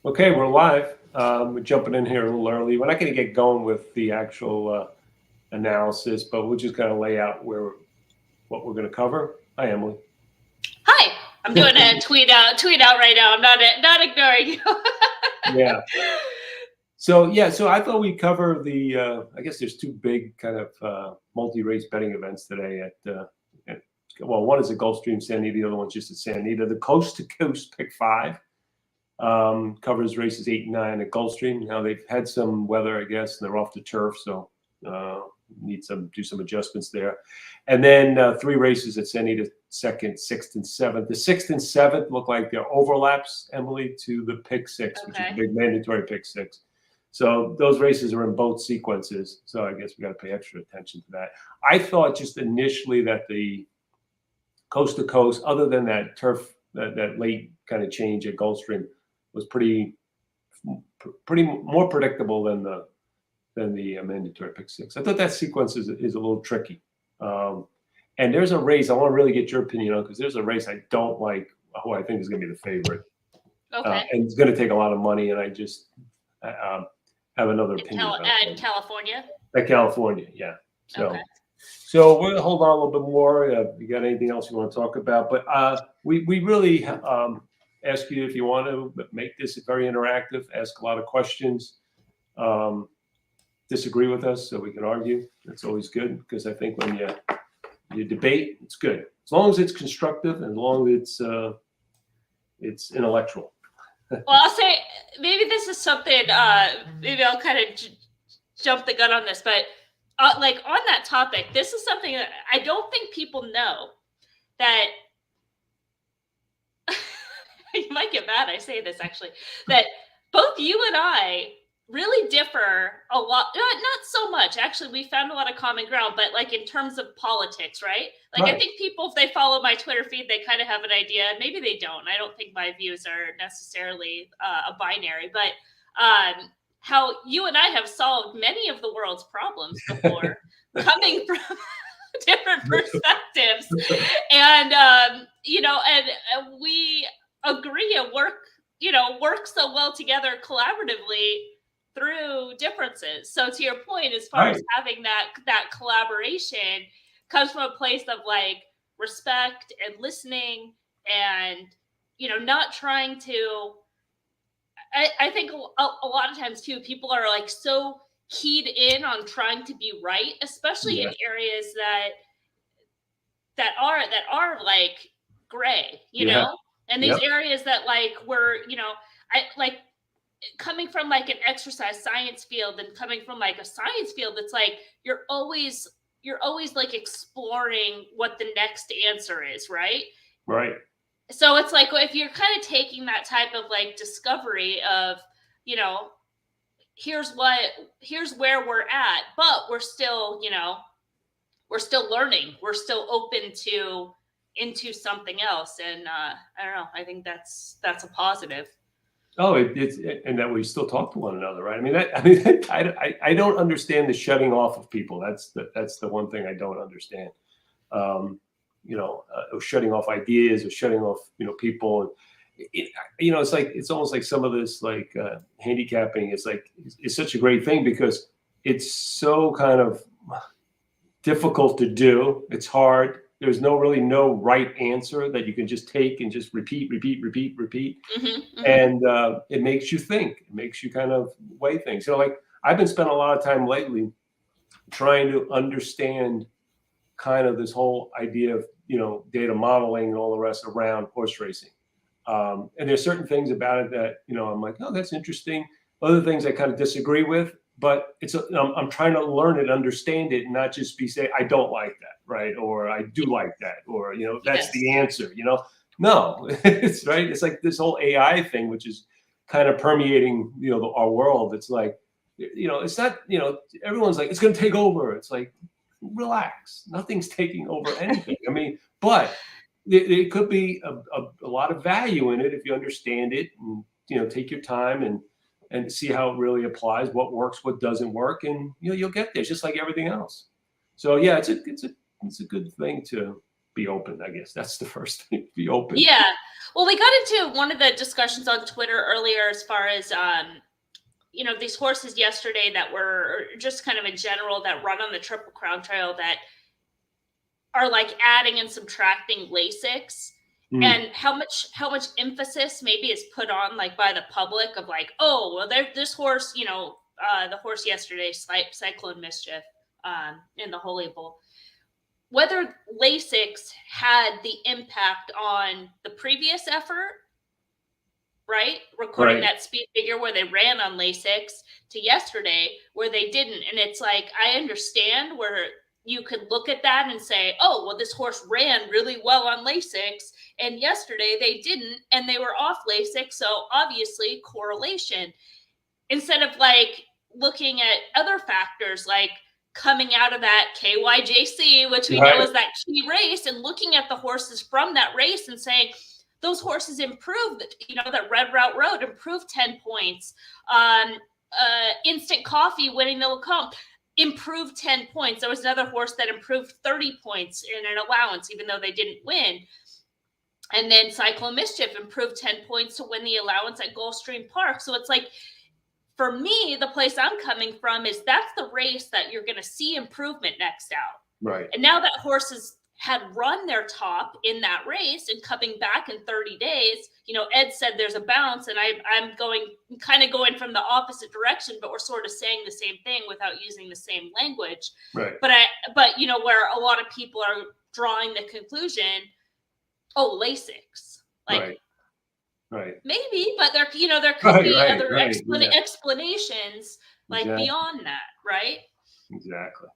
Okay, we're live. We're jumping in here a little early. We're not going to get going with the actual analysis, but we'll just kind of lay out what we're going to cover. Hi, Emily. Hi, I'm doing a tweet out right now. I'm not ignoring you. Yeah. So I thought we'd cover the. I guess there's two big kind of multi-race betting events today well, one is at Gulfstream Santa Anita, the other one's just at Santa Anita. The Coast to Coast Pick-5 covers races 8 and 9 at Gulfstream. Now they've had some weather, I guess, and they're off the turf, so need do some adjustments there. And then 3 races at Santa Anita, 2nd, 6th, and 7th. The 6th and 7th look like they're overlaps, Emily, to the Pick-6, which is a big mandatory Pick-6. So those races are in both sequences. So I guess we got to pay extra attention to that. I thought just initially that the coast to coast, other than that turf, that late kind of change at Gulfstream, was pretty more predictable than the mandatory Pick-6. I thought that sequence is a little tricky. And there's a race I want to really get your opinion on, because there's a race I don't like, who I think is going to be the favorite. Okay. And it's going to take a lot of money, and I just have another opinion. In California? At California, yeah. So. Okay. So we're going to hold on a little bit more. You got anything else you want to talk about? But we really ask you, if you want to make this very interactive, ask a lot of questions, disagree with us so we can argue. That's always good, because I think when you debate, it's good. As long as it's constructive and as long as it's intellectual. Well, I'll say maybe this is something, maybe I'll kind of jump the gun on this, but like on that topic, this is something that I don't think people know, that you might get mad I say this, actually, that both you and I really differ a lot. Not so much, actually. We found a lot of common ground, but like in terms of politics, right? Like, right. I think people, if they follow my Twitter feed, they kind of have an idea. Maybe they don't. I don't think my views are necessarily a binary, but how you and I have solved many of the world's problems before, coming from different perspectives, and and we agree and work so well together collaboratively through differences. So to your point, as far as having that collaboration comes from a place of like respect and listening, and not trying to. I think a lot of times too, people are like so keyed in on trying to be right, especially in areas that are like gray, you know, and these areas that like were, I like coming from like an exercise science field and coming from like a science field. It's like you're always like exploring what the next answer is, right? Right. So it's like, if you're kind of taking that type of like discovery of, here's where we're at, but we're still, we're still learning. We're still open into something else. And I don't know. I think that's a positive. Oh, it's and that we still talk to one another, right? I don't understand the shutting off of people. That's the one thing I don't understand. Shutting off ideas or shutting off, people. It's almost like some of this like handicapping is like, it's such a great thing because it's so kind of difficult to do. It's hard. There's no right answer that you can just take and just repeat. Mm-hmm. And it makes you think. It makes you kind of weigh things. So like I've been spending a lot of time lately trying to understand kind of this whole idea of, data modeling and all the rest around horse racing. And there's certain things about it that, I'm like, oh, that's interesting. Other things I kind of disagree with, but I'm trying to learn it, understand it, and not just say, I don't like that, right? Or I do like that, or, that's the answer, No, it's right. It's like this whole AI thing, which is kind of permeating, our world. It's like, it's not, everyone's like, it's going to take over. It's like, relax. Nothing's taking over anything. But it could be a lot of value in it if you understand it and, take your time and see how it really applies, what works, what doesn't work. And, you'll get there just like everything else. So, yeah, it's a good thing to be open. I guess that's the first thing, be open. Yeah. Well, we got into one of the discussions on Twitter earlier as far as these horses yesterday that were just kind of in general that run on the Triple Crown Trail that are like adding and subtracting Lasix. And how much emphasis maybe is put on like by the public of like, oh, well, this horse, the horse yesterday, Cyclone Mischief, in the Holy Bull, whether Lasix had the impact on the previous effort, right? Recording that speed figure where they ran on Lasix to yesterday where they didn't. And it's like, I understand where you could look at that and say, oh, well, this horse ran really well on Lasix and yesterday they didn't, and they were off Lasix. So obviously correlation, instead of like looking at other factors like coming out of that KYJC, which we know is that key race, and looking at the horses from that race and saying, those horses improved, that Red Route Road improved 10 points. Instant Coffee winning the Lacombe improved 10 points. There was another horse that improved 30 points in an allowance, even though they didn't win. And then Cyclone Mischief improved 10 points to win the allowance at Gulfstream Park. So it's like, for me, the place I'm coming from is that's the race that you're going to see improvement next out. Right. And now that horses had run their top in that race and coming back in 30 days, Ed said there's a bounce, and I'm kind of going from the opposite direction, but we're sort of saying the same thing without using the same language. Right. But where a lot of people are drawing the conclusion, oh, Lasix, like, right. Maybe, but there could be other explanations like beyond that, right? Exactly.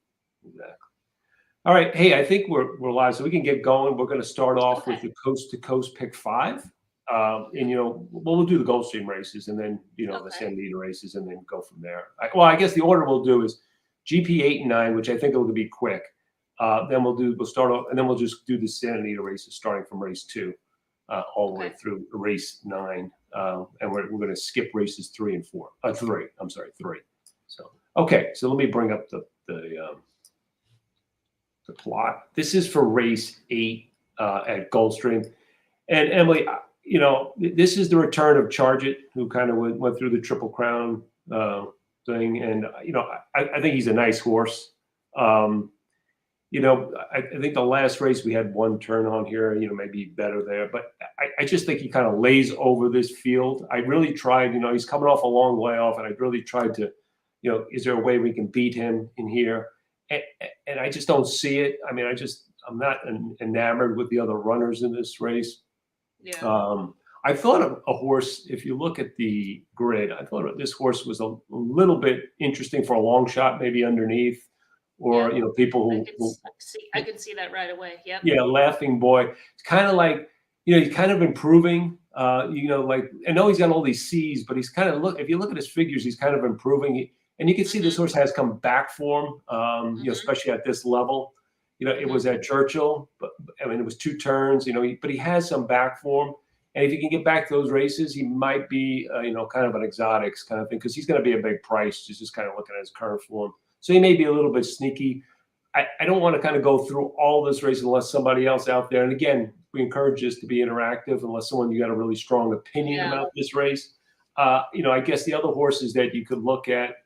All right. Hey, I think we're live, so we can get going. We're going to start off with the Coast to Coast Pick-5. And we'll do the Gulfstream races and then the Santa Anita races and then go from there. I guess the order we'll do is GP 8 and 9, which I think will be quick. Then we'll start off, and then we'll just do the Santa Anita races starting from race 2 all the way through race 9, and we're going to skip races 3 and 4. 3. I'm sorry, 3. So so let me bring up the plot. This is for race 8 at Gulfstream, and Emily, this is the return of Charge It, who kind of went through the Triple Crown thing, and I think he's a nice horse. I think the last race we had one turn on here, maybe better there, but I just think he kind of lays over this field. I really tried, he's coming off a long layoff, and I really tried to, is there a way we can beat him in here? And I just don't see it. I mean, I'm not enamored with the other runners in this race. Yeah. I thought of a horse, if you look at the grid, I thought this horse was a little bit interesting for a long shot, maybe underneath. Or people who I can see that right away. Yep. Yeah, Laughing Boy. It's kind of like he's kind of improving. Like I know he's got all these C's, but he's kind of if you look at his figures, he's kind of improving. And you can see this horse has come back form. Especially at this level. It was at Churchill, but I mean it was 2 turns. But he has some back form. And if he can get back to those races, he might be kind of an exotics kind of thing, because he's going to be a big price. Just kind of looking at his current form. So he may be a little bit sneaky. I don't want to kind of go through all this race unless somebody else out there. And again, we encourage this to be interactive unless you got a really strong opinion about this race. I guess the other horses that you could look at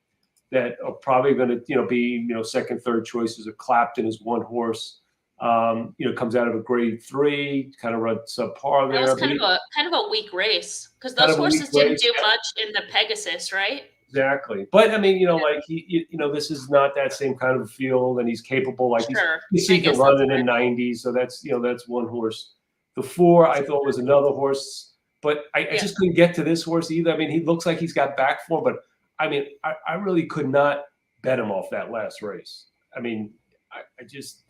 that are probably going to be second, third choices are Clapton is one horse. Comes out of a grade 3, kind of run subpar there. That was kind of a weak race because those horses didn't do much in the Pegasus, right? Exactly. But I mean, like this is not that same kind of field, and he's capable. Like he can run it in 90s. So that's one horse. The 4 I thought was another horse, but I just couldn't get to this horse either. I mean, he looks like he's got back form, but I mean, I really could not bet him off that last race. I mean, I just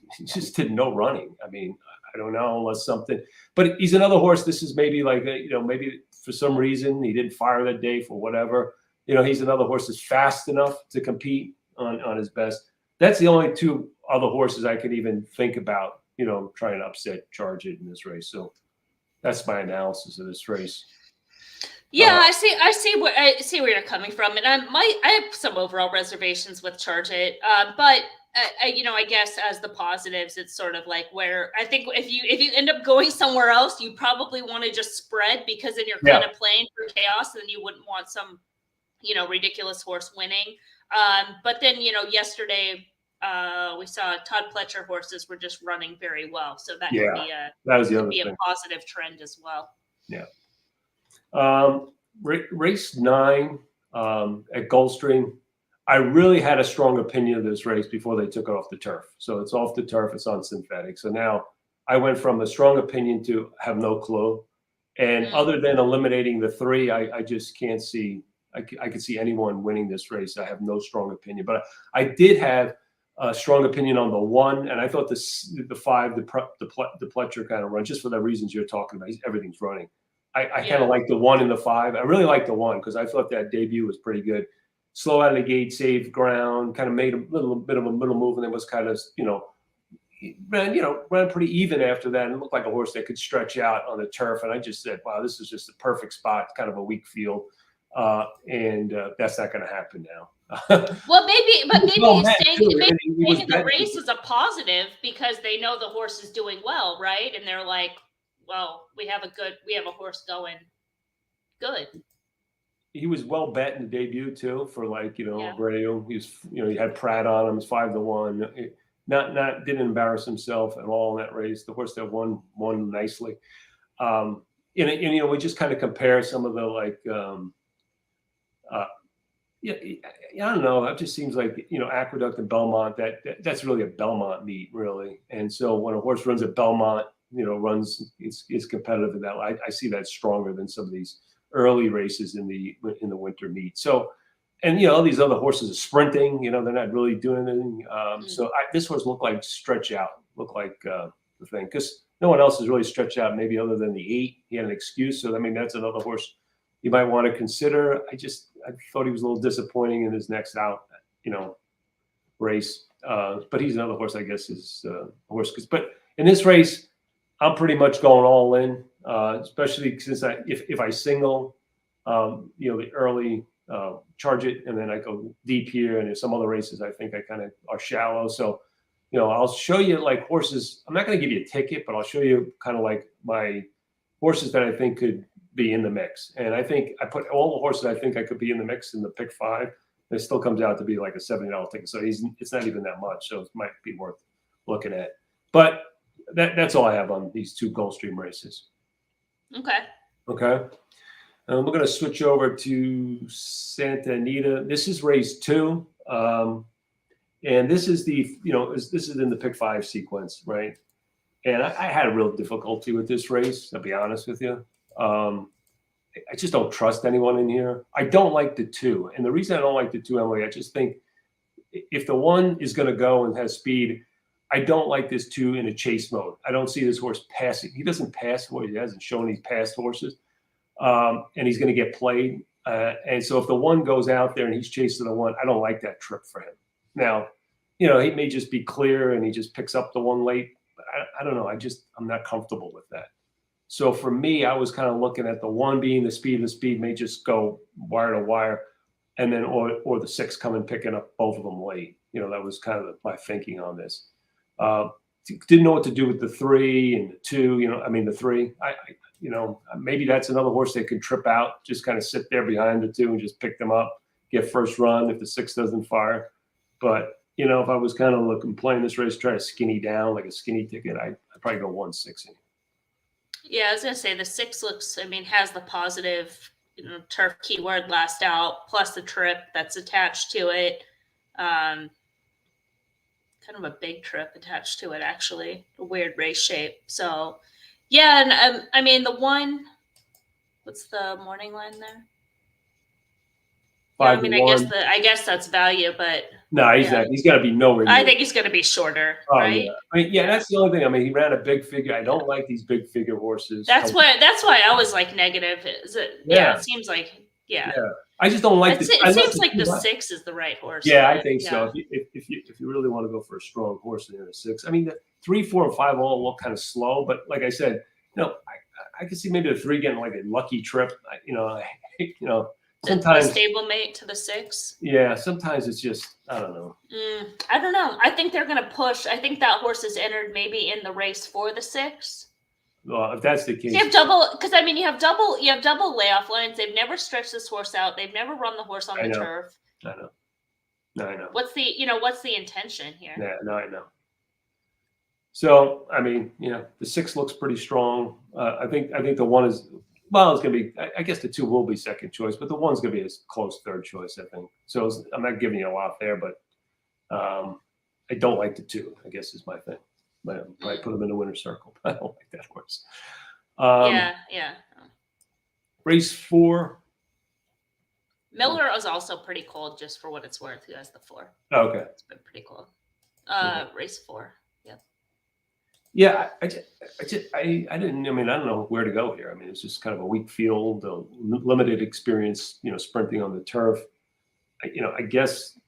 did no running. I mean, I don't know unless something, but he's another horse. This is maybe like maybe for some reason he didn't fire that day for whatever. He's another horse that's fast enough to compete on his best. That's the only 2 other horses I could even think about, trying to upset Charge It in this race. So that's my analysis of this race. Yeah, I see where you're coming from, and I have some overall reservations with Charge It, but I guess as the positives, it's sort of like where I think if you end up going somewhere else, you probably want to just spread because then you're kind Yeah, of playing for chaos, and you wouldn't want some ridiculous horse winning. But then yesterday we saw Todd Pletcher horses were just running very well, so that could yeah, be a that was the could other be a thing. positive trend as well. Yeah. Race 9 at Gulfstream, I really had a strong opinion of this race before they took it off the turf. So it's off the turf, it's on synthetic. So now I went from a strong opinion to have no clue. And Mm. other than eliminating the 3, I just can't see. I could see anyone winning this race. I have no strong opinion, but I did have a strong opinion on the 1, and I thought the 5, the Pletcher kind of run, just for the reasons you're talking about. Everything's running. I kind Yeah. of like the 1 and the 5. I really like the 1 because I thought that debut was pretty good. Slow out of the gate, saved ground, kind of made a little bit of a middle move, and then was kind of ran pretty even after that, and looked like a horse that could stretch out on the turf. And I just said, wow, this is just the perfect spot, kind of a weak field, and that's not going to happen now. Well, maybe staying in the betting. race is a positive because they know the horse is doing well, right? And they're like, well, we have a horse going good. He was well bet in the debut too for Yeah. radio. He was he had Pratt on him. It was 5-1. Not didn't embarrass himself at all in that race. The horse that won nicely. And we just kind of compare some of the I don't know. It just seems like Aqueduct and Belmont. That's really a Belmont meet, really. And so when a horse runs at Belmont, it's competitive in that way. I see that stronger than some of these early races in the winter meet. So, and all these other horses are sprinting. They're not really doing anything. So this horse looked like stretch out. Looked like the thing because no one else is really stretched out. Maybe other than the 8, he had an excuse. So I mean, that's another horse you might want to consider. I thought he was a little disappointing in his next out, race. But he's another horse, I guess, is a horse. But in this race, I'm pretty much going all in, especially since if I single, the early Charge It, and then I go deep here, and there's some other races I think I kind of are shallow. So, I'll show you like horses. I'm not going to give you a ticket, but I'll show you kind of like my horses that I think could be in the mix. And I think I put all the horses I think I could be in the mix in the Pick-5. It still comes out to be like a $70 ticket. So it's not even that much. So it might be worth looking at. But that's all I have on these 2 Gulfstream races. Okay. We're going to switch over to Santa Anita. This is race 2. And this is this is in the Pick-5 sequence, right? And I had a real difficulty with this race, I'll be honest with you. I just don't trust anyone in here. I don't like the 2. And the reason I don't like the 2, Emily, I just think if the 1 is going to go and has speed, I don't like this 2 in a chase mode. I don't see this horse passing. He doesn't pass horses. He hasn't shown he's passed horses. And he's going to get played. And so if the 1 goes out there and he's chasing the 1, I don't like that trip for him. Now, he may just be clear and he just picks up the 1 late. But I don't know. I'm not comfortable with that. So for me, I was kind of looking at the 1 being the speed may just go wire to wire, and then or the 6 coming picking up both of them late. That was kind of my thinking on this. Didn't know what to do with the 3 and the 2. The 3. Maybe that's another horse that could trip out, just kind of sit there behind the 2 and just pick them up, get first run if the 6 doesn't fire. But if I was kind of playing this race, try to skinny down like a skinny ticket, I'd probably go 1-6. Yeah, I was gonna say the 6 has the positive, turf keyword last out, plus the trip that's attached to it. Kind of a big trip attached to it, actually, a weird race shape. So, yeah, and the 1. What's the morning line there? 5-1. I guess that's value, but no, he's got to be nowhere near. I think he's going to be shorter, right? Yeah. That's the only thing. He ran a big figure. I don't like these big figure horses. That's why I was like negative. It seems like I just don't like this. It seems like the 6 is the right horse. Yeah, I think so. If you really want to go for a strong horse in a 6, the 3, 4, and 5 all look kind of slow. But like I said, I could see maybe the 3 getting like a lucky trip. The Sometimes, stablemate to the 6. yeah, sometimes it's just, I don't know. I don't know. I think they're going to push. I think that horse is entered maybe in the race for the 6. Well, if that's the case, You have double, because I mean, you have double layoff lines. They've never stretched this horse out. They've never run the horse on I the know. turf. I know. No, I know. What's the intention here? Yeah, no, I know. So, I mean, the 6 looks pretty strong. I think the 1 is, well, it's going to be, I guess the 2 will be second choice, but the 1's going to be a close third choice, I think. So I'm not giving you a lot there, but I don't like the 2, I guess is my thing. But I put them in the winner's circle. I don't like that horse. Yeah. Race 4. Miller is also pretty cold, just for what it's worth. Who has the 4? Okay. It's been pretty cold. Race 4. Yep. Yeah, I didn't. I mean, I don't know where to go here. I mean, it's just kind of a weak field, limited experience. Sprinting on the turf. I guess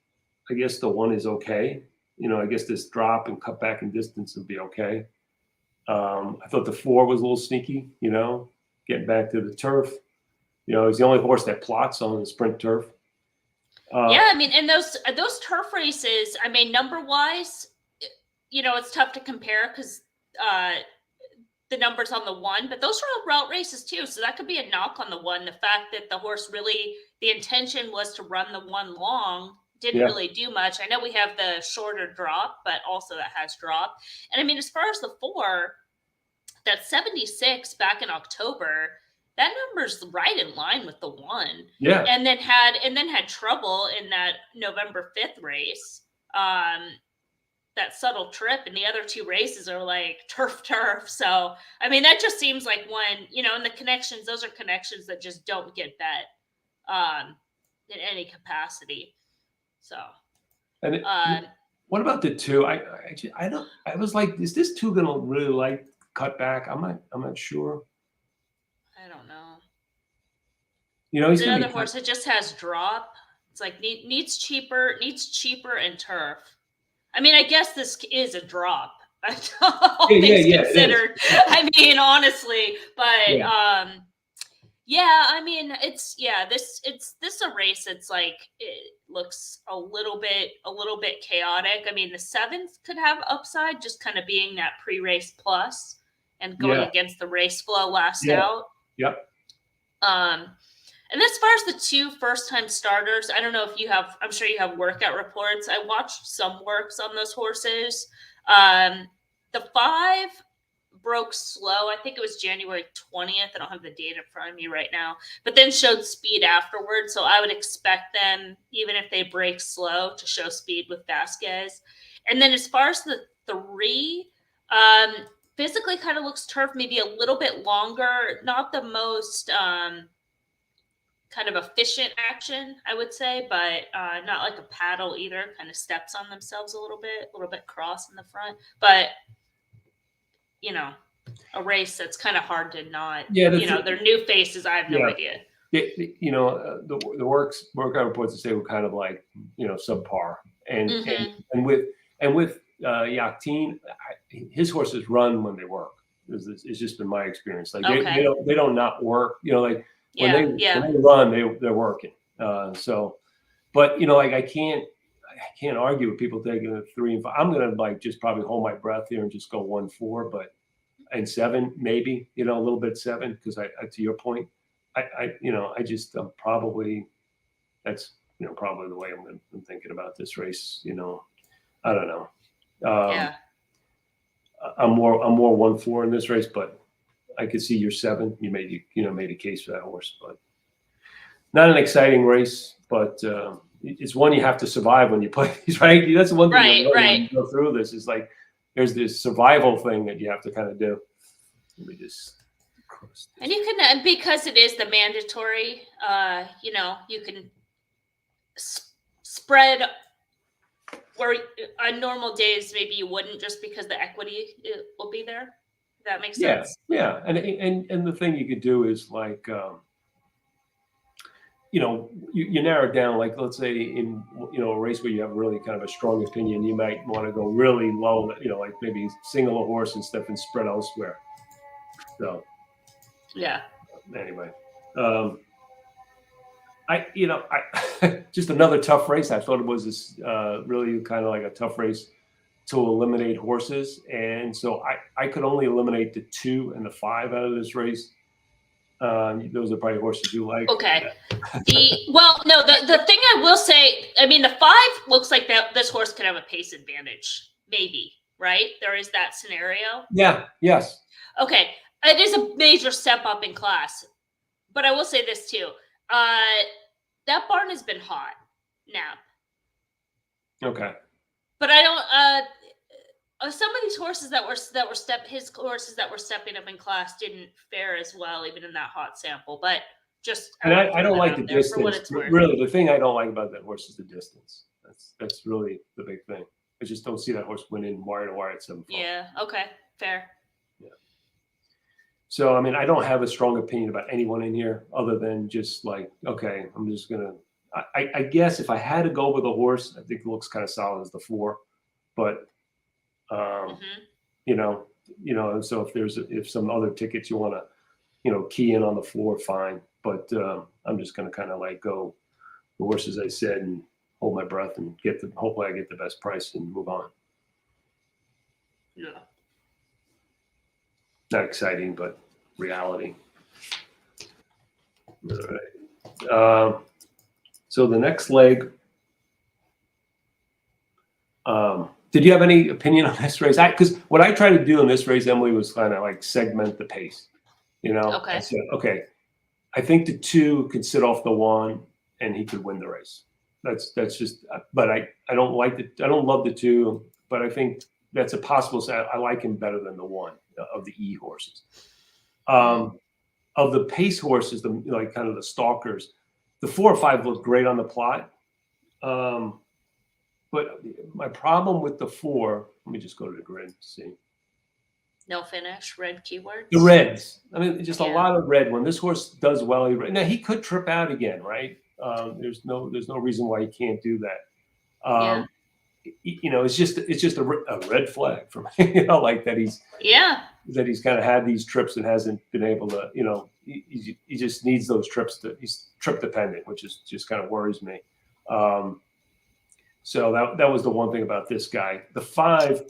the 1 is okay. I guess this drop and cut back in distance would be okay. I thought the 4 was a little sneaky. Getting back to the turf. He's the only horse that plots on the sprint turf. Yeah, I mean, and those turf races, I mean, number wise, it's tough to compare because the numbers on the 1, but those are route races too. So that could be a knock on the 1. The fact that the horse really, the intention was to run the 1 long, didn't really do much. I know we have the shorter drop, but also that has drop. And I mean, as far as the 4, that 76 back in October, that number's right in line with the 1. Yeah. And then had trouble in that November 5th race. That subtle trip, and the other 2 races are like turf. So, I mean, that just seems like one, and the connections, those are connections that just don't get bet in any capacity. So, and what about the 2? I was like, is this 2 going to really like cut back? I'm not sure. I don't know. He's the other horse, it just has drop. It's like needs cheaper and turf. I mean, I guess this is a drop. All things considered. I mean, honestly, but yeah, I mean, it's a race. It's like it looks a little bit chaotic. I mean, the 7th could have upside, just kind of being that pre-race plus and going against the race flow last out. Yep. And as far as the 2 first-time starters, I don't know if you have. I'm sure you have workout reports. I watched some works on those horses. The 5 broke slow. I think it was January 20th. I don't have the date in front of me right now, but then showed speed afterwards. So I would expect them, even if they break slow, to show speed with Vasquez. And then as far as the 3, physically kind of looks turf, maybe a little bit longer, not the most kind of efficient action, I would say, but not like a paddle either. Kind of steps on themselves a little bit cross in the front, but a race that's kind of hard to not. Yeah, they're new faces. I have no idea. The workout reports say we're kind of like subpar, and with Yakteen, his horses run when they work. It's just been my experience. Like they don't not work. When they run, they're working. But I can't argue with people taking a 3 and 5. I'm gonna just probably hold my breath here and just go 1-4, but and 7 maybe a little bit 7 because I to your point, I just probably that's probably the way I'm thinking about this race. I don't know. I'm more 1-4 in this race, but I could see your 7. You made a case for that horse, but not an exciting race. But it's one you have to survive when you play these, right? That's the one thing when you go through this is like there's this survival thing that you have to kind of do. Let me just. And you can, because it is the mandatory. You can spread. Where on normal days maybe you wouldn't, just because the equity will be there. That makes sense. Yeah, and the thing you could do is like, you narrow it down. Like let's say in a race where you have really kind of a strong opinion, you might want to go really low. Like maybe single a horse and stuff and spread elsewhere. So Yeah. Anyway, I just another tough race. I thought it was this really kind of like a tough race to eliminate horses, and so I could only eliminate the 2 and the 5 out of this race. Those are probably horses you like. Okay. The thing I will say, I mean, the 5 looks like that this horse could have a pace advantage, maybe, right? There is that scenario. Yeah. Yes. Okay. It is a major step up in class, but I will say this too. That barn has been hot, Nap. Okay. But I don't. Some of these horses his horses that were stepping up in class didn't fare as well, even in that hot sample. But just and I don't like the distance. Really, the thing I don't like about that horse is the distance. That's really the big thing. I just don't see that horse winning wire to wire at 7-4. Yeah. Okay. Fair. Yeah. So I mean, I don't have a strong opinion about anyone in here other than just like, okay, I'm just gonna. I guess if I had to go with a horse, I think it looks kind of solid as the 4, but so if some other tickets you want to, key in on the 4, fine. But I'm just going to kind of like go the horses I said and hold my breath and hopefully I get the best price and move on. Yeah. Not exciting, but reality. All right. So the next leg. Did you have any opinion on this race? Because what I tried to do in this race, Emily, was kind of like segment the pace. Okay. I said, okay, I think the 2 could sit off the 1 and he could win the race. That's just. But I don't like I don't love the 2, but I think that's a possible. I like him better than the 1 of the E horses. Of the pace horses, kind of the stalkers, the 4 or 5 look great on the plot. But my problem with the 4, let me just go to the grid to see. No finish, red keywords. The reds. I mean, just a lot of red. When this horse does well, he could trip out again, right? There's no reason why he can't do that. It's just a red flag for me. Like that he's kind of had these trips and hasn't been able to. He just needs those trips. He's trip dependent, which is just kind of worries me. So that was the one thing about this guy. The 5,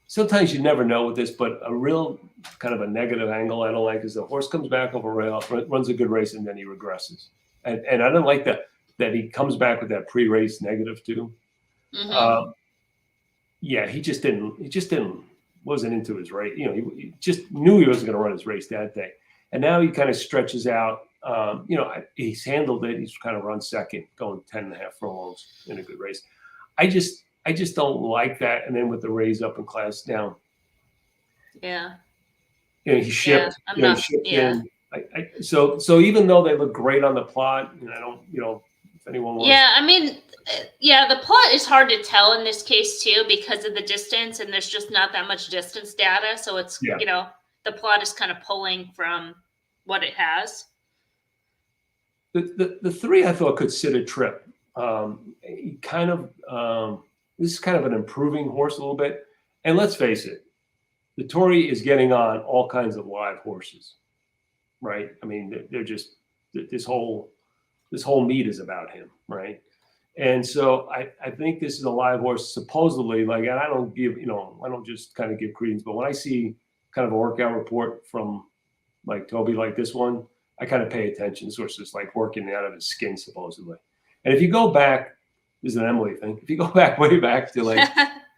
sometimes you never know with this, but a real kind of a negative angle I don't like is the horse comes back over rail, runs a good race, and then he regresses. And I don't like that he comes back with that pre-race negative too. Mm-hmm. He just didn't wasn't into his race. He just knew he wasn't going to run his race that day, and now he kind of stretches out. He's handled it. He's kind of run second, going 10.5 furlongs in a good race. I just don't like that. And then with the raise up in class now, he shipped. In. So even though they look great on the plot, and I don't, if anyone wants. Yeah, I mean, the plot is hard to tell in this case too because of the distance, and there's just not that much distance data. So it's the plot is kind of pulling from what it has. The 3 I thought could sit a trip. He kind of this is kind of an improving horse a little bit. And let's face it, the Tory is getting on all kinds of live horses, right? I mean, they're just this whole meet is about him, right? And so I think this is a live horse, supposedly. Like, and I don't just kind of give credence, but when I see kind of a workout report from like Toby, like this one, I kind of pay attention. This horse is like working out of his skin, supposedly. And if you go back, this is an Emily thing. If you go back way back to like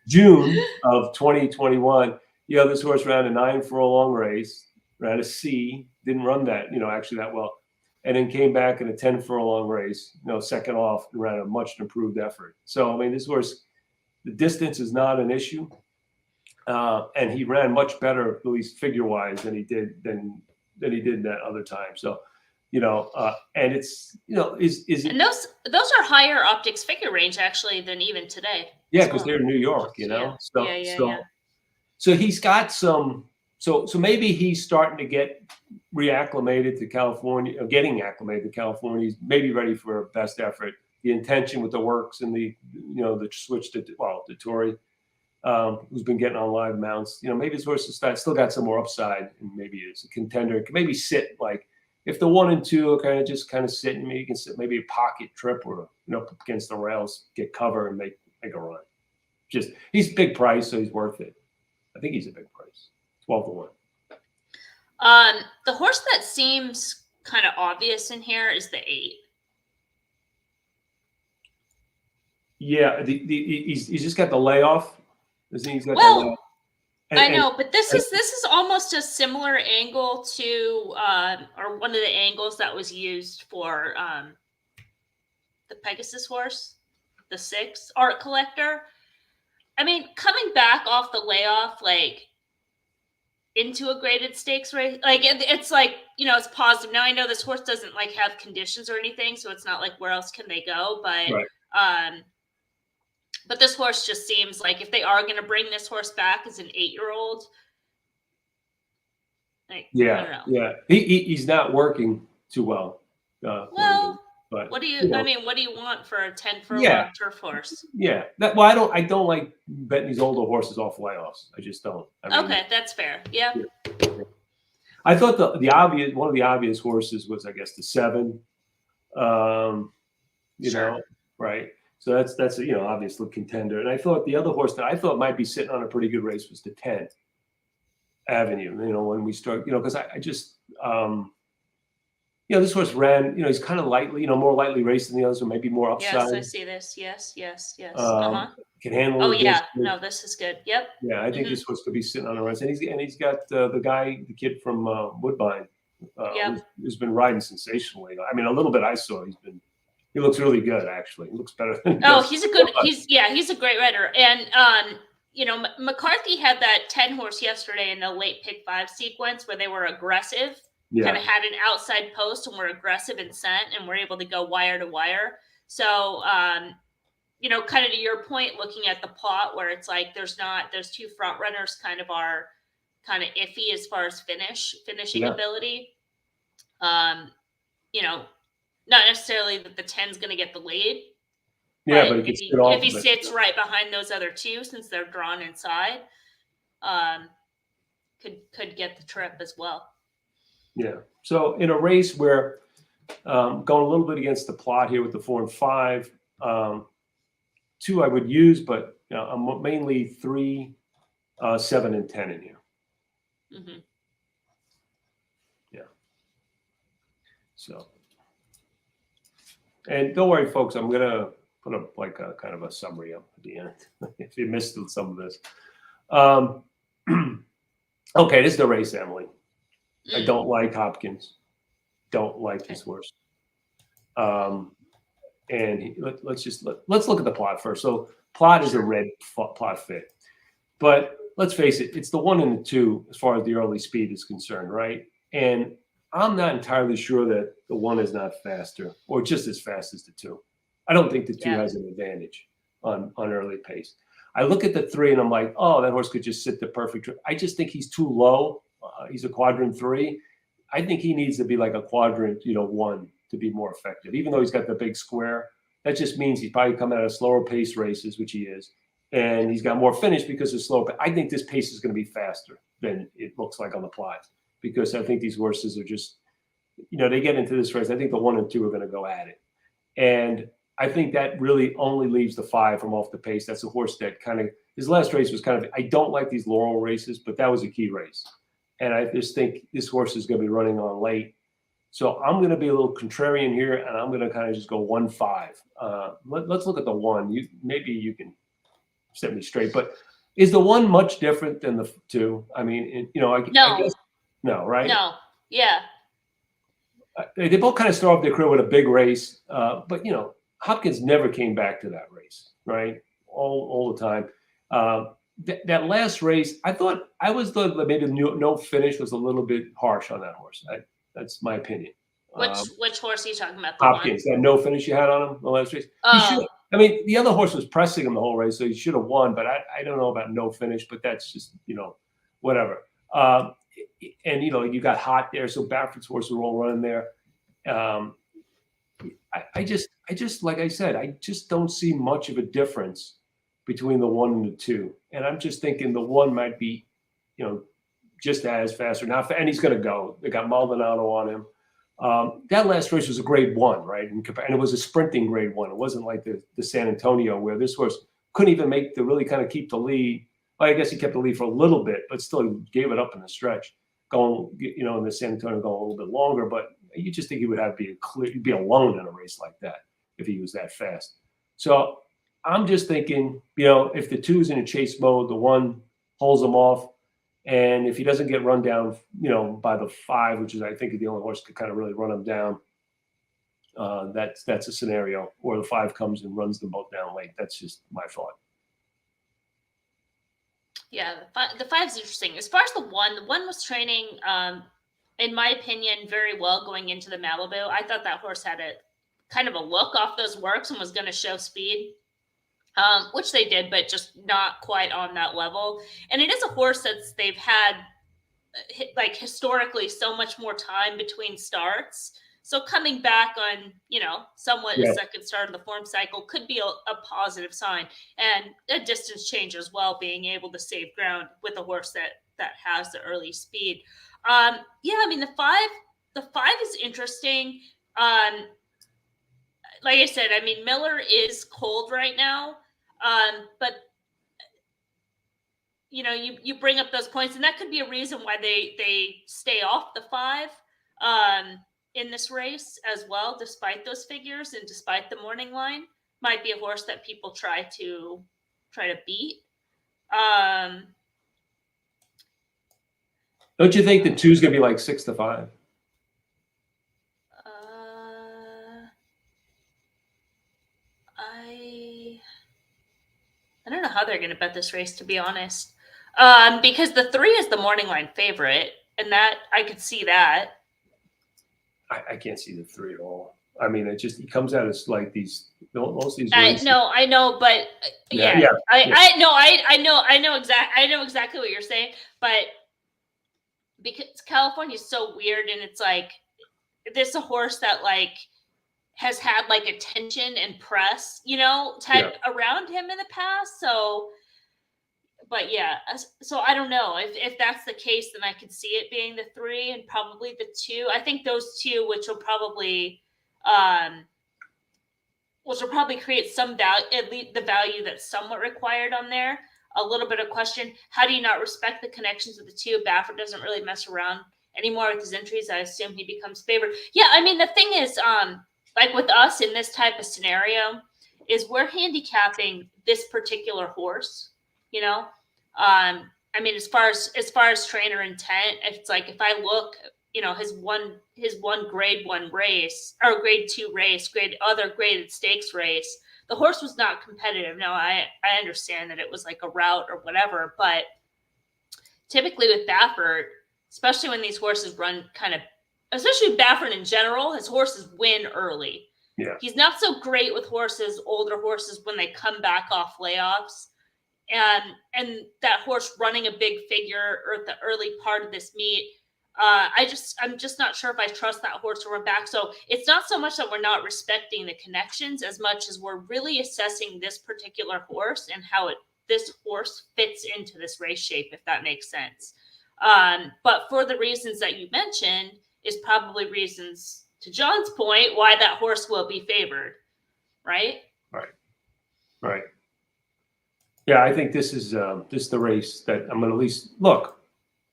June of 2021, this horse ran a 9 furlong race, ran a C, didn't run that, actually that well, and then came back in a 10 furlong race, second off, and ran a much improved effort. So I mean, this horse, the distance is not an issue, and he ran much better, at least figure wise, than he did that other time. So. And it's, is and those are higher optics figure range actually than even today. Yeah, because they're in New York, So he's got some. So maybe he's starting to get reacclimated to California, getting acclimated to California. He's maybe ready for a best effort. The intention with the works and the switch to the Tory. who's been getting on live mounts. Maybe his horse is still got some more upside, and maybe it's a contender. Can maybe sit like if the 1 and 2 are kind of sitting, maybe you can sit maybe a pocket trip or up against the rails, get cover and make a run. Just he's big price, so he's worth it. I think he's a big price, 12-1. The horse that seems kind of obvious in here is the 8. Yeah, he's just got the layoff. He's got the layoff. I know, but this is almost a similar angle to or one of the angles that was used for the Pegasus horse, the 6 Art Collector. I mean, coming back off the layoff, like into a graded stakes race, like it's like it's positive. Now I know this horse doesn't like have conditions or anything, so it's not like where else can they go, but right. But this horse just seems like if they are going to bring this horse back as an 8-year-old, like, I don't know. Yeah, he's not working too well. But what do you? I mean, what do you want for a 10-furlong turf horse? Yeah, I don't like betting these older horses off layoffs. I just don't. Okay, that's fair. Yeah. I thought one of the obvious horses was, I guess, the 7. Sure. Right. So that's obviously contender. And I thought the other horse that I thought might be sitting on a pretty good race was the 10 Avenue. When we start, because I just this horse ran. He's kind of lightly, more lightly raced than the others, or maybe more upside. Yes, I see this. Yes. Can handle. Oh yeah, no, this is good. Yep. Yeah, I think this horse could be sitting on the runs, and he's got the kid from Woodbine, who's been riding sensationally. I mean, a little bit I saw. He looks really good, actually. He looks better than. He's a great rider. And McCarthy had that 10 horse yesterday in the late Pick-5 sequence where they were aggressive, kind of had an outside post and were aggressive in scent and were able to go wire to wire. So kind of to your point, looking at the plot where it's like there's 2 front runners kind of are kind of iffy as far as finishing ability. Not necessarily that the 10's going to get the lead. Yeah, but if he sits right behind those other 2, since they're drawn inside, could get the trip as well. Yeah. So in a race where going a little bit against the plot here with the 4 and 5, 2 I would use, but I'm mainly 3, 7, and 10 in here. Mm-hmm. Yeah. So. And don't worry, folks, I'm going to put up like a kind of a summary up at the end if you missed some of this. Okay, this is the race, Emily. I don't like Hopkins. Don't like this horse. And let's look at the plot first. So plot is a red plot fit. But let's face it, it's the 1 and the 2 as far as the early speed is concerned, right? And I'm not entirely sure that the 1 is not faster or just as fast as the 2. I don't think the 2 has an advantage on early pace. I look at the 3 and I'm like, oh, that horse could just sit the perfect trip. I just think he's too low. He's a quadrant 3. I think he needs to be like a quadrant, 1 to be more effective. Even though he's got the big square, that just means he's probably coming out of slower pace races, which he is. And he's got more finish because of slower. I think this pace is going to be faster than it looks like on the plot. Because I think these horses are just, they get into this race. I think the 1 and 2 are going to go at it. And I think that really only leaves the 5 from off the pace. That's a horse that his last race was I don't like these Laurel races, but that was a key race. And I just think this horse is going to be running on late. So I'm going to be a little contrarian here, and I'm going to kind of just go 1-5. Let's look at the 1. Maybe you can set me straight. But is the 1 much different than the 2? I mean, I guess. No, right? No, yeah. They both kind of start off their career with a big race, but Hopkins never came back to that race, right? All the time. That last race, I thought maybe no finish was a little bit harsh on that horse. That's my opinion. Which horse are you talking about? Hopkins, that no finish you had on him the last race. The other horse was pressing him the whole race, so he should have won. But I don't know about no finish, but that's just whatever. And you got Hot there, so Baffert's horses were all running there. I just like I said, I just don't see much of a difference between the 1 and the 2. And I'm just thinking the 1 might be, just as fast or not. And he's going to go. They got Maldonado on him. That last race was a grade 1, right? And it was a sprinting grade 1. It wasn't like the San Antonio where this horse couldn't even make to really kind of keep the lead. Well, I guess he kept the lead for a little bit, but still he gave it up in the stretch. Going, in the San Antonio going a little bit longer, but you just think he would he'd be alone in a race like that if he was that fast. So I'm just thinking, if the 2's in a chase mode, the 1 holds him off. And if he doesn't get run down, by the 5, which is, I think, the only horse could kind of really run him down, that's a scenario. Or the 5 comes and runs them both down late. That's just my thought. Yeah, the 5's interesting. As far as the 1 was training, in my opinion, very well going into the Malibu. I thought that horse had a kind of a look off those works and was going to show speed. Which they did, but just not quite on that level. And it is a horse they've had like historically so much more time between starts. So coming back on, somewhat a second start of the form cycle could be a positive sign, and a distance change as well, being able to save ground with a horse that has the early speed. The 5 is interesting. Like I said, Miller is cold right now. But you bring up those points, and that could be a reason why they stay off the 5 in this race as well, despite those figures and despite the morning line. Might be a horse that people try to beat. Don't you think the 2's gonna be like 6 to 5? I don't know how they're going to bet this race, to be honest, because the 3 is the morning line favorite, and that I could see that. I can't see the 3 at all. It comes out as like most of these races. I know, but I know exactly what you're saying, but because California is so weird, and it's like this a horse that like has had like attention and press, type around him in the past. So, but so I don't know if that's the case, then I could see it being the 3 and probably the 2. I think those 2, which will probably create some value, at least the value that's somewhat required on there. A little bit of question: how do you not respect the connections of the 2? Baffert doesn't really mess around anymore with his entries. I assume he becomes favored. Yeah, the thing is, like with us in this type of scenario, is we're handicapping this particular horse, as far as trainer intent, it's like, if I look, his one grade 1 race or grade 2 race, other graded stakes race, the horse was not competitive. Now I understand that it was like a route or whatever, but typically with Baffert, especially when these horses run especially Baffert in general, his horses win early. Yeah. He's not so great with older horses, when they come back off layoffs. And that horse running a big figure or at the early part of this meet, I'm just not sure if I trust that horse to run back. So it's not so much that we're not respecting the connections as much as we're really assessing this particular horse and how this horse fits into this race shape, if that makes sense. But for the reasons that you mentioned, is probably reasons, to John's point, why that horse will be favored, right? Right. Yeah, I think this is the race that I'm going to at least look.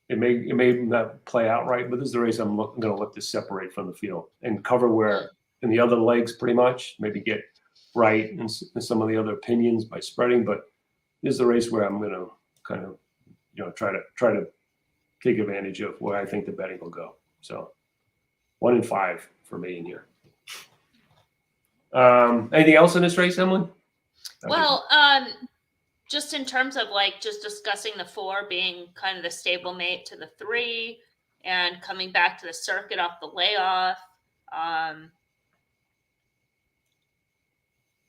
It may not play out right, but this is the race I'm going to look to separate from the field and cover where in the other legs, pretty much, maybe get right in some of the other opinions by spreading. But this is the race where I'm going to kind of try to take advantage of where I think the betting will go. So 1 and 5 for me in here. Anything else in this race, Emily? Well, just in terms of like just discussing the 4 being kind of the stablemate to the 3 and coming back to the circuit off the layoff.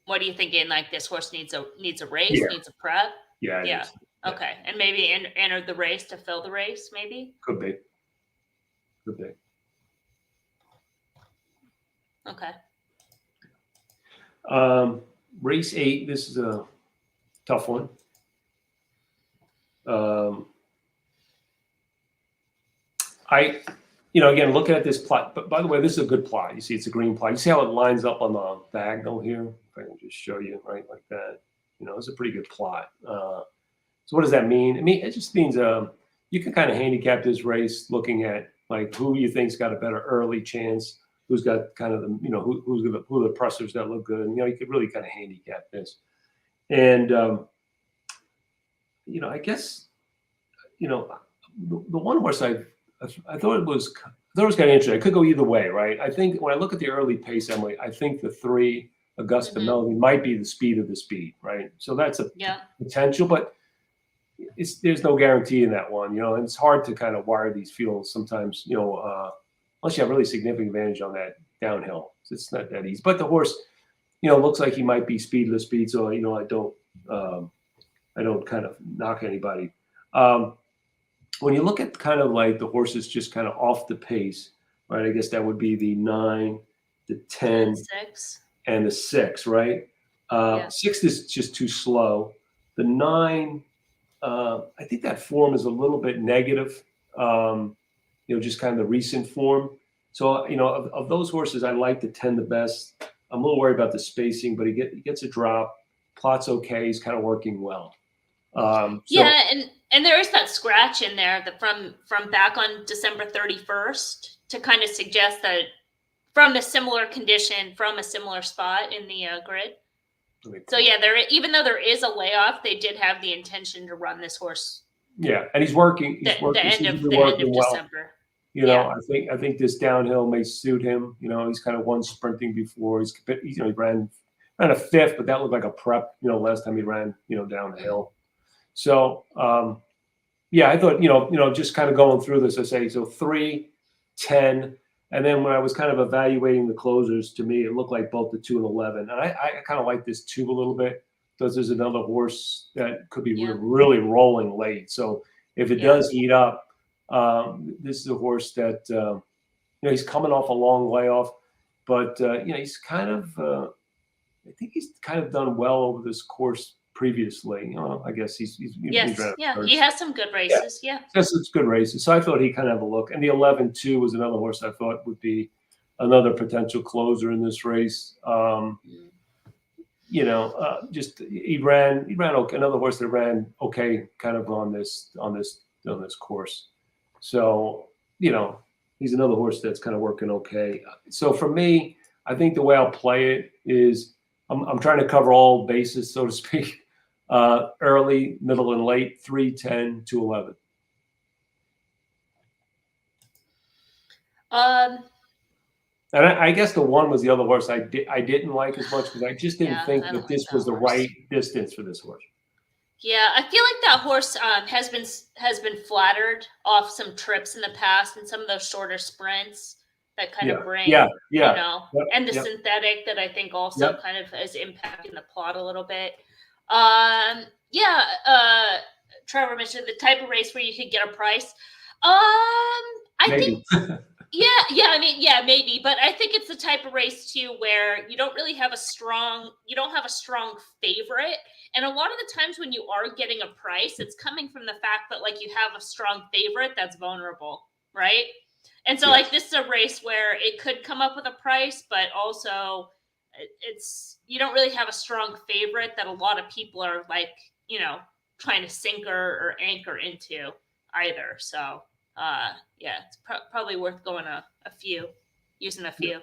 What are you thinking? Like, this horse needs a race, needs a prep? Yeah. Okay. And maybe enter the race to fill the race, maybe? Could be. Okay. Race 8. This is tough one. Again, looking at this plot, but by the way, this is a good plot. You see, it's a green plot. You see how it lines up on the diagonal here? If I can just show you, right, like that. It's a pretty good plot. So what does that mean? It just means you can kind of handicap this race looking at like who you think's got a better early chance, who's got kind of the, who are the pressers that look good. And, you could really kind of handicap this. And, I guess, the one horse I thought it was kind of interesting. It could go either way, right? I think when I look at the early pace, Emily, I think the 3 Augusta Melody might be the speed of the speed, right? So that's a potential, but there's no guarantee in that one, and it's hard to kind of wire these fields sometimes, unless you have really significant advantage on that downhill. So it's not that easy. But the horse, looks like he might be speed of the speed, so I don't kind of knock anybody. When you look at kind of like the horses just kind of off the pace, right? I guess that would be the 9, the 10, 6, and the 6, right? 6 is just too slow. The 9, I think that form is a little bit negative. Just kind of the recent form. So of those horses, I like the 10 the best. I'm a little worried about the spacing, but he gets a drop. Plot's okay. He's kind of working well. And there is that scratch in there that from back on December 31st to kind of suggest that from a similar condition, from a similar spot in the grid. So even though there is a layoff, they did have the intention to run this horse. Yeah, and he's working. The end of well. December. I think this downhill may suit him. He's kind of won sprinting before. He ran a 5th, but that looked like a prep. Last time he ran down the hill. So I thought just kind of going through this, I say so 3, 10. And then when I was kind of evaluating the closers, to me, it looked like both the 2 and 11. And I kind of like this 2 a little bit because there's another horse that could be really rolling late. So if it does heat up, this is a horse that, he's coming off a long layoff, but, he's kind of, I think he's kind of done well over this course previously. I guess he's he has some good races. Yes, it's good races. So I thought he kind of have a look. And the 11-2 was another horse I thought would be another potential closer in this race. Just he ran okay. Another horse that ran okay, kind of on this course. So he's another horse that's kind of working okay. So for me, I think the way I'll play it is I'm trying to cover all bases, so to speak. Early, middle, and late, 3, 10, 2, 11. And I guess the 1 was the other horse I didn't like as much because I just didn't think that this was the right distance for this horse. Yeah, I feel like that horse has been flattered off some trips in the past and some of those shorter sprints that kind of bring, and the synthetic that I think also kind of is impacting the plot a little bit. Trevor mentioned the type of race where you could get a price. I think, maybe, but I think it's the type of race too where you don't really have a strong favorite. And a lot of the times when you are getting a price, it's coming from the fact that like you have a strong favorite that's vulnerable, right? And so like this is a race where it could come up with a price, but also it's you don't really have a strong favorite that a lot of people are like, trying to sinker or anchor into either. So it's probably worth going using a few.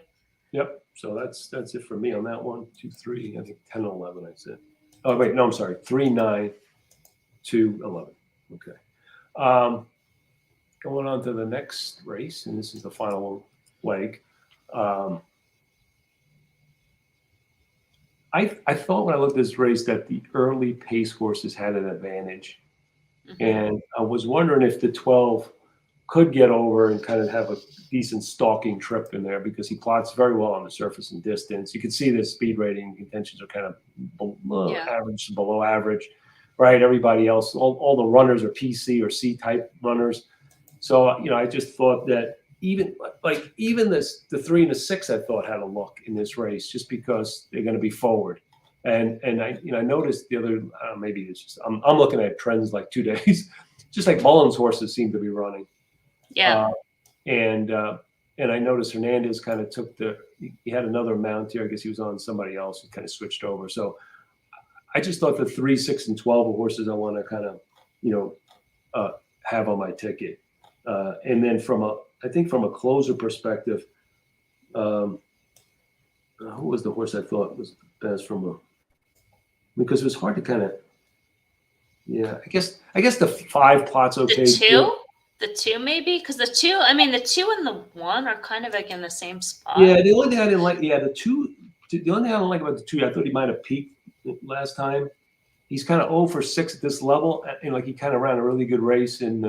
Yep. So that's it for me on that one. 2, 3, I think 10, 11. I said. Oh wait, no, I'm sorry. 3, 9, 2, 11. Okay. Going on to the next race, and this is the final leg. I thought when I looked at this race that the early pace horses had an advantage. And I was wondering if the 12 could get over and kind of have a decent stalking trip in there because he plots very well on the surface and distance. You can see the speed rating contentions are kind of average, below average, right? Everybody else, all the runners are PC or C type runners. So, I just thought that even the 3 and the 6, I thought had a look in this race just because they're going to be forward. And I noticed the other, maybe it's just, I'm looking at trends like 2 days, just like Mullins horses seem to be running. Yeah. And I noticed Hernandez kind of took he had another mount here. I guess he was on somebody else who kind of switched over. So I just thought the 3, 6, and 12 are horses I want to kind of, have on my ticket. And then I think from a closer perspective, who was the horse I thought was the best because it was hard to kind of, I guess the 5 plot's okay. The 2 maybe, because the 2 and the 1 are kind of like in the same spot. Yeah, the only thing I didn't like, the 2, the only thing I don't like about the 2, I thought he might have peaked last time. He's kind of 0 for 6 at this level, and like he kind of ran a really good race in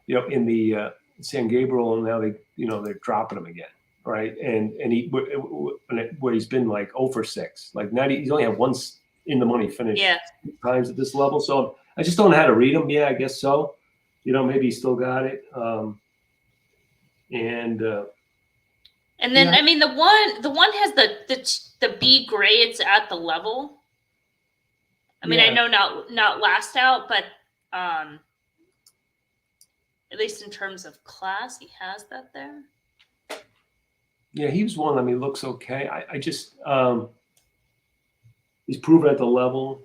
in the San Gabriel, and now they're dropping him again, right? And he where he's been like 0 for 6, like now he's only had one in the money finish times at this level. So I just don't know how to read him. Yeah, I guess so. Maybe he still got it. And then the one has the B grades at the level. I know not last out, but at least in terms of class, he has that there. Yeah, he was one. Looks okay. I just he's proven at the level.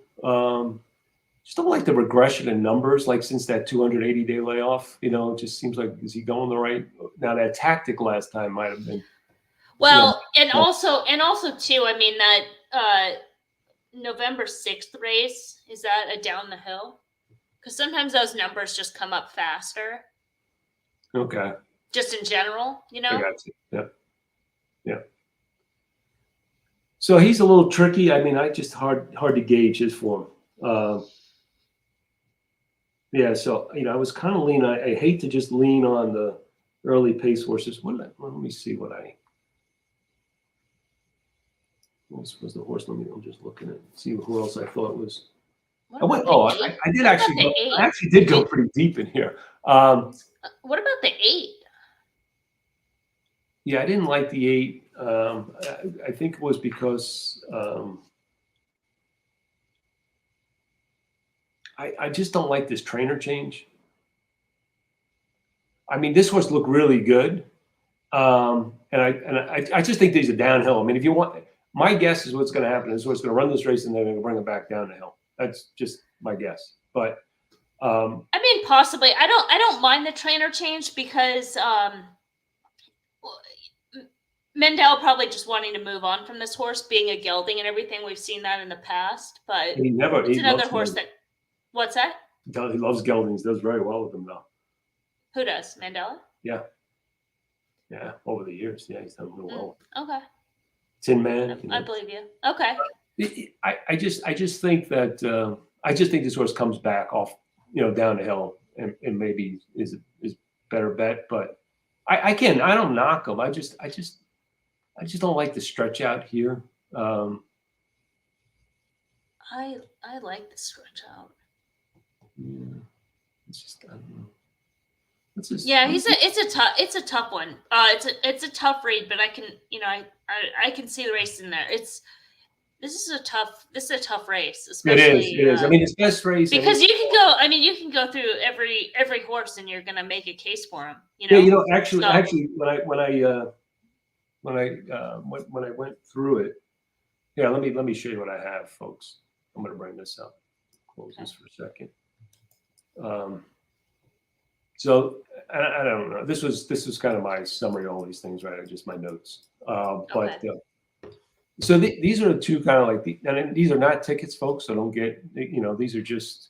Just don't like the regression in numbers, like since that 280-day layoff. It just seems like, is he going the right? Now that tactic last time might have been. Well, and also too, that November 6th race, is that a down the hill? Because sometimes those numbers just come up faster. Okay. Just in general, I got you. Yeah. So he's a little tricky. I just hard to gauge his form. So I was kind of lean. I hate to just lean on the early pace horses. Let me see what was the horse. I'm just looking at see who else I thought was. I did actually. I actually did go pretty deep in here. What about the 8? Yeah, I didn't like the 8. I think it was because I just don't like this trainer change. This horse looked really good, and I just think there's a downhill. If you want, my guess is what's going to happen is what's going to run this race and they're going to bring him back down the hill. That's just my guess. But possibly. I don't mind the trainer change because Mendel probably just wanting to move on from this horse, being a gelding and everything. We've seen that in the past, but it's another horse that. What's that? He loves geldings. Does very well with them though. Who does? Mandela? Yeah. Over the years, he's done real well. Okay. Tin Man. I believe you. Okay. I just think that I just think this horse comes back off, down the hill and maybe is better bet. But I don't knock him. I just don't like the stretch out here. I like the stretch out. Yeah, it's just I don't know. It's a tough one. It's a tough read, but I can see the race in there. This is a tough race, especially. It is. It's best race because you can go through every horse and you're gonna make a case for him. Actually, when I went through it, let me show you what I have, folks. I'm gonna bring this up. Close this for a second. So I don't know. This was kind of my summary of all these things, right? Just my notes. But so these are the two kind of and these are not tickets, folks. So don't get these are just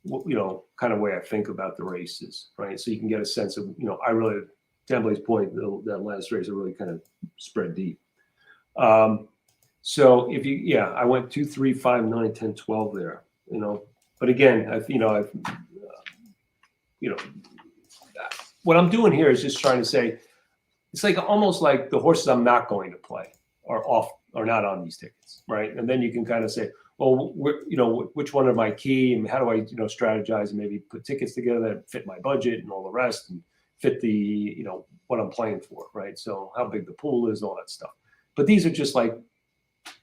kind of way I think about the races, right? So you can get a sense of I really, to Emily's point, that last race I really kind of spread deep. So if I went 2, 3, 5, 9, 10, 12 there, But again, what I'm doing here is just trying to say, it's almost like the horses I'm not going to play are not on these tickets, right? And then you can kind of say, well, which one are my key, and how do I, strategize and maybe put tickets together that fit my budget and all the rest, and fit the, what I'm playing for, right? So how big the pool is, all that stuff. But these are just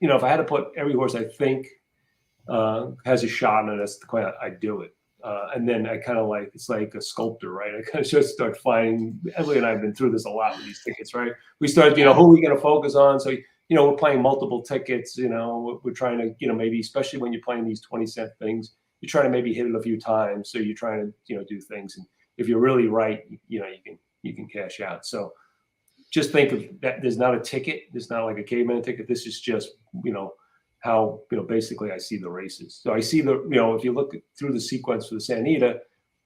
if I had to put every horse I think has a shot on it, that's the way I do it. And then I kind of it's like a sculptor, right? I kind of just start finding, Emily and I have been through this a lot with these tickets, right? We start, who are we going to focus on? So, we're playing multiple tickets, we're trying to, maybe, especially when you're playing these 20-cent things, you're trying to maybe hit it a few times. So you're trying to, do things. And if you're really right, you can cash out. So just think of that. There's not a ticket. There's not like a caveman ticket. This is just, how, basically I see the races. So I see if you look through the sequence for the Santa Anita,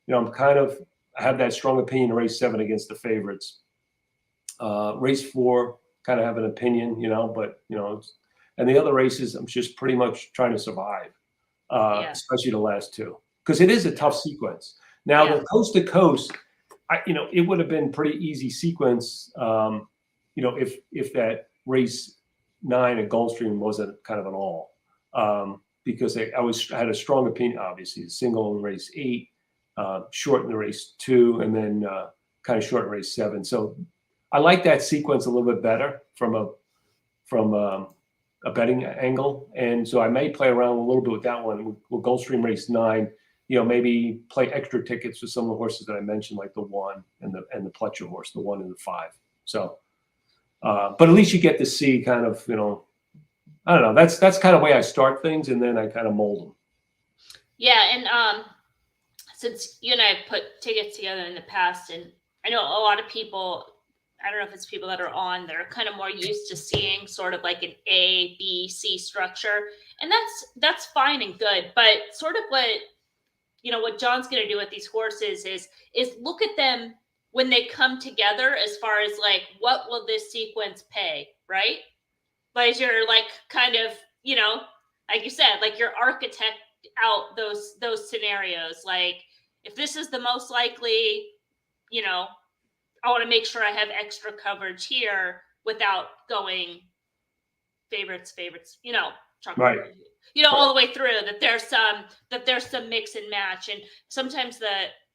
I have that strong opinion in race 7 against the favorites. Race 4, kind of have an opinion, but, and the other races, I'm just pretty much trying to survive, especially the last 2, because it is a tough sequence. Now, the coast to coast, it would have been pretty easy sequence, if that race 9 at Gulfstream wasn't kind of an all, because I had a strong opinion, obviously, single in race 8, short in the race 2, and then kind of short in race 7. So I like that sequence a little bit better from a betting angle, and so I may play around a little bit with that one. With Gulfstream race 9, maybe play extra tickets with some of the horses that I mentioned, like the 1 and the Pletcher horse, the 1 and the 5. So. But at least you get to see kind of, I don't know. That's kind of the way I start things, and then I kind of mold them. Yeah, and since you and I have put tickets together in the past, and I know a lot of people, I don't know if it's people that are on, they're kind of more used to seeing sort of like an A, B, C structure, and that's fine and good. But sort of what John's going to do with these horses is look at them when they come together, as far as like, what will this sequence pay, right? But you're like kind of, like you said, like you're architect out those scenarios. Like, if this is the most likely, I want to make sure I have extra coverage here without going favorites, right. All the way through. That there's some mix and match, and sometimes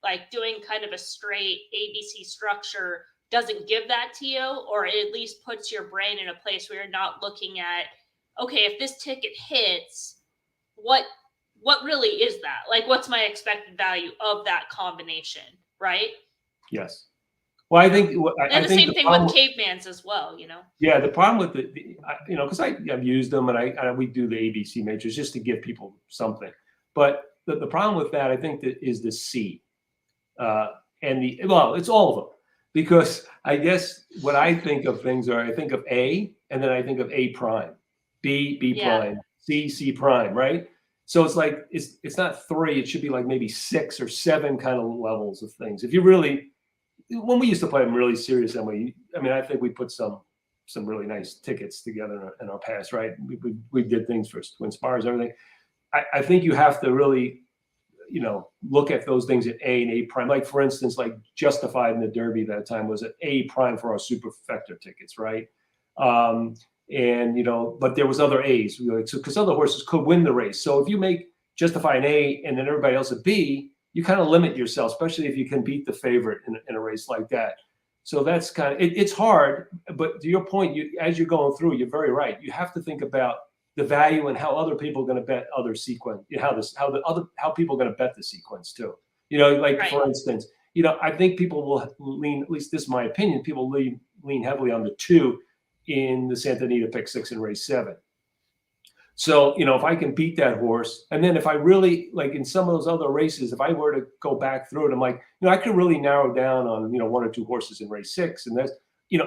like doing kind of a straight ABC structure doesn't give that to you, or it at least puts your brain in a place where you're not looking at, okay, if this ticket hits, what really is that? Like, what's my expected value of that combination, right? Yes. Well, I think, and the same thing with cavemans as well, Yeah, the problem with because I've used them, and we do the ABC majors just to give people something. But the problem with that, I think, that is the C. And it's all of them, because I guess what I think of things are, I think of A, and then I think of A prime, B prime, C prime, right? So it's like, it's not 3, it should be like maybe 6 or 7 kind of levels of things. If you really, when we used to play them really serious, Emily, I think we put some really nice tickets together in our past, right? We did things for Twin Spires, everything. I think you have to really, look at those things at A and A prime. Like, for instance, like Justified in the Derby that time was at A prime for our superfecta tickets, right? And but there was other A's, because other horses could win the race. So if you make Justified an A and then everybody else a B, you kind of limit yourself, especially if you can beat the favorite in a race like that. So that's kind of it's hard. But to your point, as you're going through, you're very right. You have to think about the value and how other people are going to bet other sequence, how people are going to bet the sequence too. Like, right. For instance, I think people will lean, at least this is my opinion, people lean heavily on the 2 in the Santa Anita Pick-6 in race 7. So, if I can beat that horse, and then if I really, like in some of those other races, if I were to go back through it, I'm like, I could really narrow down on, 1 or 2 horses in race 6. And that's,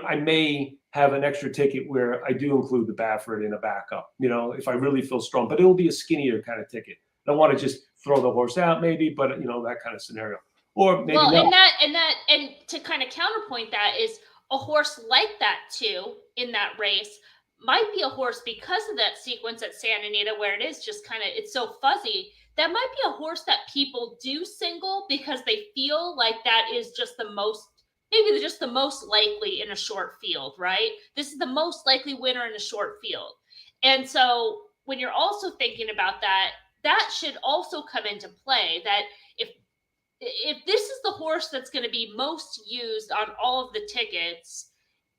I may have an extra ticket where I do include the Baffert in a backup, if I really feel strong, but it'll be a skinnier kind of ticket. I don't want to just throw the horse out, maybe, but that kind of scenario. Or maybe not. And to kind of counterpoint that is a horse like that too in that race might be a horse, because of that sequence at Santa Anita where it is just kind of, it's so fuzzy, that might be a horse that people do single because they feel like that is just the most likely in a short field, right? This is the most likely winner in a short field. And so when you're also thinking about that, that should also come into play, that if this is the horse that's going to be most used on all of the tickets,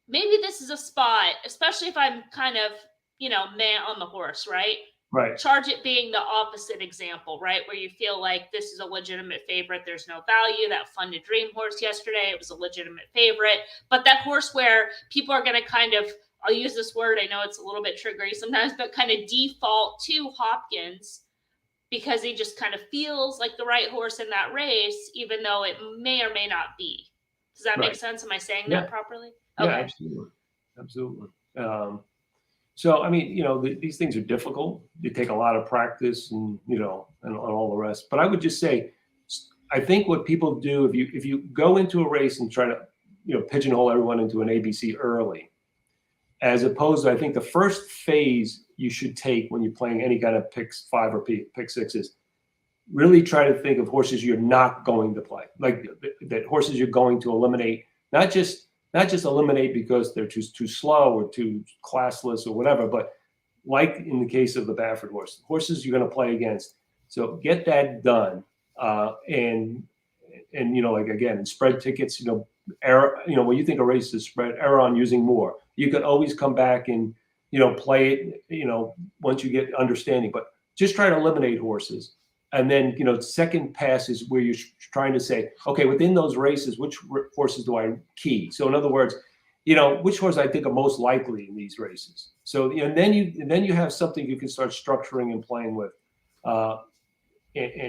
maybe this is a spot, especially if I'm kind of, meh on the horse, right? Right. Charge it being the opposite example, right? Where you feel like this is a legitimate favorite. There's no value. That Funded Dream horse yesterday, it was a legitimate favorite. But that horse where people are going to kind of, I'll use this word, I know it's a little bit triggery sometimes, but kind of default to Hopkins because he just kind of feels like the right horse in that race, even though it may or may not be. Does that make sense? Am I saying that properly? Okay. Yeah, absolutely. Absolutely. So, I mean, these things are difficult. They take a lot of practice and all the rest. But I would just say, I think what people do, if you go into a race and try to, pigeonhole everyone into an ABC early, as opposed to, I think the first phase you should take when you're playing any kind of Pick-5 or Pick-6 is really try to think of horses you're not going to play, like that horses you're going to eliminate, not just eliminate because they're too slow or too classless or whatever, but like in the case of the Baffert horses you're going to play against. So get that done, and like again, in spread tickets, error, when you think a race is spread, error on using more. You can always come back and play it, once you get understanding. But just try to eliminate horses. And then, second pass is where you're trying to say, okay, within those races, which horses do I key? So in other words, which horse I think are most likely in these races. So, and then you have something you can start structuring and playing with. But it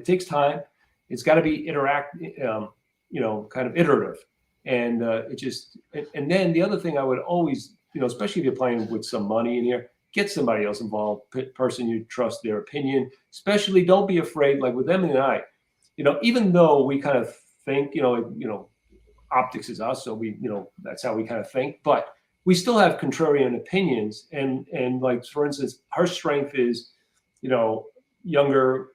takes time. It's got to be kind of iterative. And and then the other thing I would always, especially if you're playing with some money in here, get somebody else involved, person you trust their opinion. Especially, don't be afraid. Like with Emily and I, even though we kind of think, optics is us, so we, that's how we kind of think. But we still have contrarian opinions. And like for instance, her strength is, younger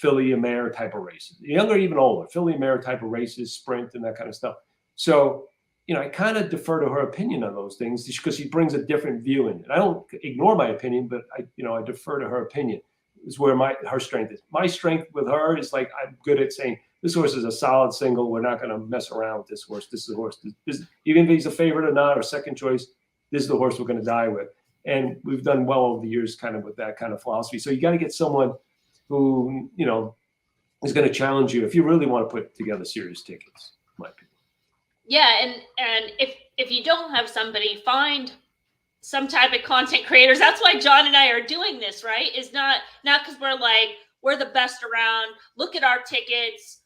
filly and mare type of races, younger, even older filly and mare type of races, sprint and that kind of stuff. So. I kind of defer to her opinion on those things because she brings a different view in it. I don't ignore my opinion, but I defer to her opinion. Is where her strength is. My strength with her is like I'm good at saying this horse is a solid single. We're not going to mess around with this horse. This is the horse. Even if he's a favorite or not, or second choice, this is the horse we're going to die with. And we've done well over the years, kind of with that kind of philosophy. So you got to get someone who is going to challenge you if you really want to put together serious tickets. In my opinion. Yeah, and if you don't have somebody, find some type of content creators. That's why John and I are doing this, right? Is not because we're the best around. Look at our tickets.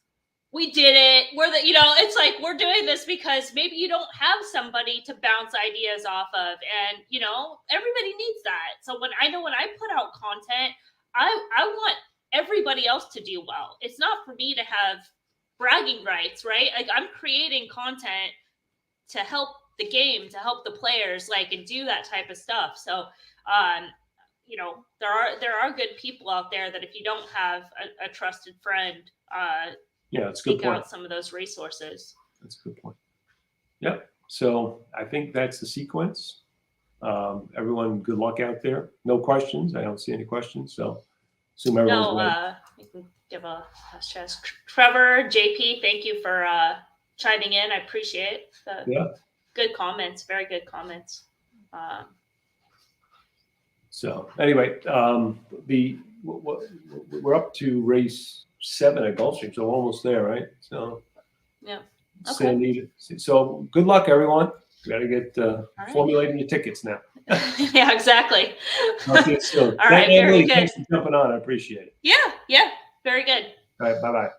We did it. It's like we're doing this because maybe you don't have somebody to bounce ideas off of, and everybody needs that. So when I put out content, I want everybody else to do well. It's not for me to have bragging rights, right? Like I'm creating content to help the game, to help the players, and do that type of stuff. So, there are good people out there that if you don't have a trusted friend, it's a good point. Out some of those resources. That's a good point. Yep. So I think that's the sequence. Everyone, good luck out there. No questions. I don't see any questions. So assume everyone's ready. We can give a chance. Trevor, JP, thank you for chiming in. I appreciate it. Good comments. Very good comments. So anyway, we're up to race 7 at Gulfstream, so we're almost there, right? So yeah. Okay. Santa Anita. So good luck, everyone. You got to get formulating your tickets now. Yeah, exactly. Okay, so all right, very good. Thanks for jumping on. I appreciate it. Yeah, very good. All right, bye-bye.